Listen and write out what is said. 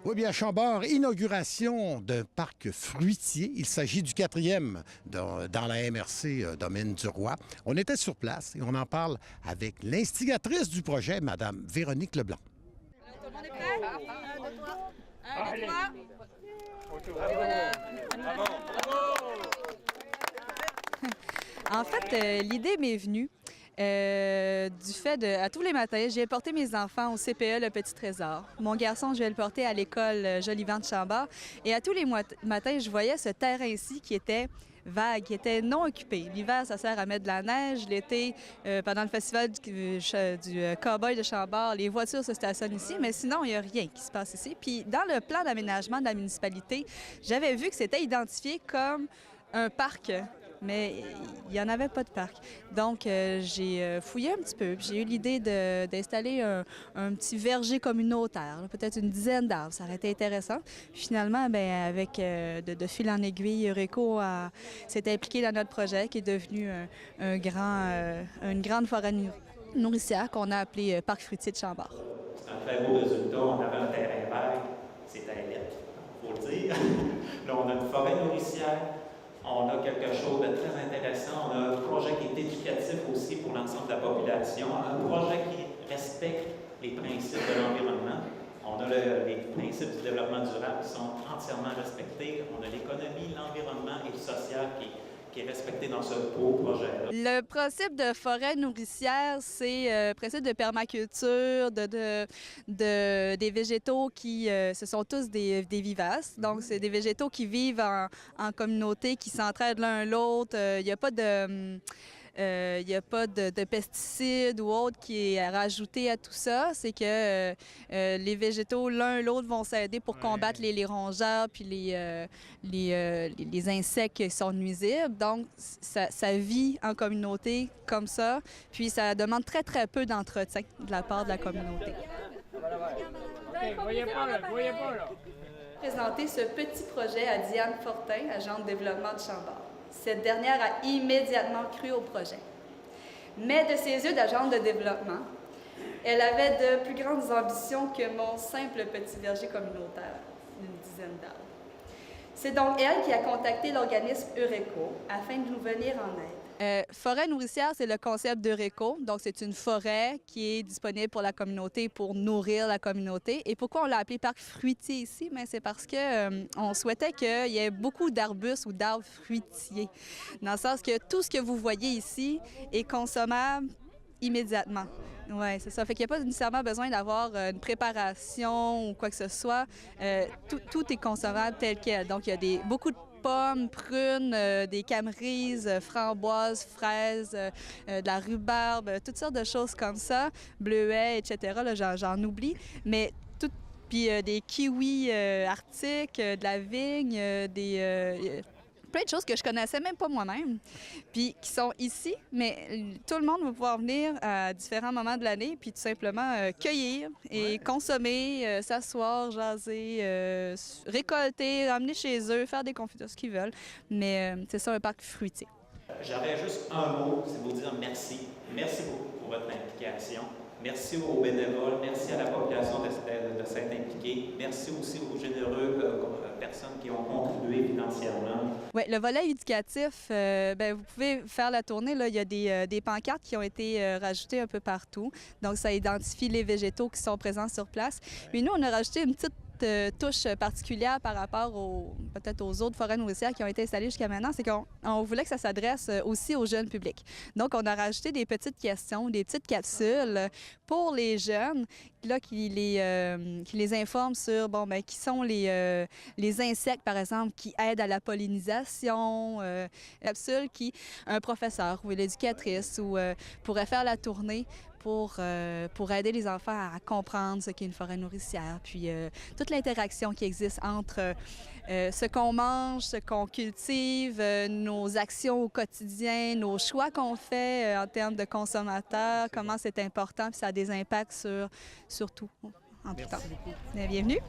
Oui, bien, à Chambord, inauguration d'un parc fruitier. Il s'agit du quatrième dans la MRC Domaine du Roi. On était sur place et on en parle avec l'instigatrice du projet, Mme Véronique Leblanc. Tout le monde est prêt? Un, deux, trois. Un, deux, trois. Et voilà. En fait, l'idée m'est venue du fait de, à tous les matins, j'ai porté mes enfants au CPE Le Petit Trésor. Mon garçon, je vais le porter à l'école Jolivant de Chambord. Et à tous les matins, je voyais ce terrain-ci qui était vague, qui était non occupé. L'hiver, ça sert à mettre de la neige. L'été, pendant le festival du Cowboy de Chambord, les voitures se stationnent ici, mais sinon, il n'y a rien qui se passe ici. Puis, dans le plan d'aménagement de la municipalité, j'avais vu que c'était identifié comme un parc, mais il n'y en avait pas de parc. Donc, j'ai fouillé un petit peu, puis j'ai eu l'idée d'installer un petit verger communautaire, peut-être une dizaine d'arbres. Ça aurait été intéressant. Puis finalement, bien, avec de fil en aiguille, Eureco s'est impliqué dans notre projet qui est devenu une grande forêt nourricière qu'on a appelée Parc fruitier de Chambord. C'est un très beau résultat. On avait un terrain vert, c'était élite, il faut le dire. Là, on a une forêt nourricière. On a quelque chose de très intéressant. On a un projet qui est éducatif aussi pour l'ensemble de la population. Un projet qui respecte les principes de l'environnement. On a les principes du développement durable qui sont entièrement respectés. On a l'économie, l'environnement et le social qui est respecté dans ce beau projet-là. Le principe de forêt nourricière, c'est le principe de permaculture, des végétaux qui, ce sont tous des vivaces. Donc, c'est des végétaux qui vivent en communauté, qui s'entraident l'un l'autre. Il n'y a pas de pesticides ou autre qui est rajouté à tout ça. C'est que les végétaux, l'un l'autre, vont s'aider pour combattre les rongeurs puis les insectes qui sont nuisibles. Donc, ça vit en communauté comme ça. Puis, ça demande très, très peu d'entretien de la part de la communauté. Voyez pas là. Présenter ce petit projet à Diane Fortin, agente de développement de Chambord. Cette dernière a immédiatement cru au projet. Mais de ses yeux d'agente de développement, elle avait de plus grandes ambitions que mon simple petit verger communautaire d'une dizaine d'arbres. C'est donc elle qui a contacté l'organisme Eureco afin de nous venir en aide. Forêt nourricière, c'est le concept d'Eureco. Donc, c'est une forêt qui est disponible pour la communauté, pour nourrir la communauté. Et pourquoi on l'a appelé parc fruitier ici? C'est parce que on souhaitait qu'il y ait beaucoup d'arbustes ou d'arbres fruitiers. Dans le sens que tout ce que vous voyez ici est consommable immédiatement. Oui, c'est ça. Fait qu'il n'y a pas nécessairement besoin d'avoir une préparation ou quoi que ce soit. Tout est consommable tel quel. Donc, il y a beaucoup de pommes, prunes, des camerises, framboises, fraises, de la rhubarbe, toutes sortes de choses comme ça, bleuets, etc. Là, j'en oublie, mais tout, puis des kiwis arctiques, de la vigne, plein de choses que je connaissais même pas moi-même, puis qui sont ici, mais tout le monde va pouvoir venir à différents moments de l'année, puis tout simplement cueillir et consommer, s'asseoir, jaser, récolter, emmener chez eux, faire des confitures, ce qu'ils veulent. Mais c'est ça, un parc fruitier. J'aurais juste un mot, c'est vous dire merci. Merci beaucoup pour votre implication. Merci aux bénévoles, merci à la population de s'être impliquée. Merci aussi aux généreux personnes qui ont contribué financièrement. Oui, le volet éducatif, vous pouvez faire la tournée. Là, il y a des pancartes qui ont été rajoutées un peu partout. Donc, ça identifie les végétaux qui sont présents sur place. Puis nous, on a rajouté une petite touche particulière par rapport peut-être aux autres forêts nourricières qui ont été installées jusqu'à maintenant, c'est qu'on voulait que ça s'adresse aussi au jeune public. Donc, on a rajouté des petites questions, des petites capsules pour les jeunes, là, qui les informent sur, qui sont les insectes, par exemple, qui aident à la pollinisation, capsule qui, un professeur ou une éducatrice pourrait faire la tournée pour aider les enfants à comprendre ce qu'est une forêt nourricière, puis toute l'interaction qui existe entre ce qu'on mange, ce qu'on cultive, nos actions au quotidien, nos choix qu'on fait en termes de consommateurs, comment c'est important, puis ça a des impacts sur tout en tout temps. Bienvenue!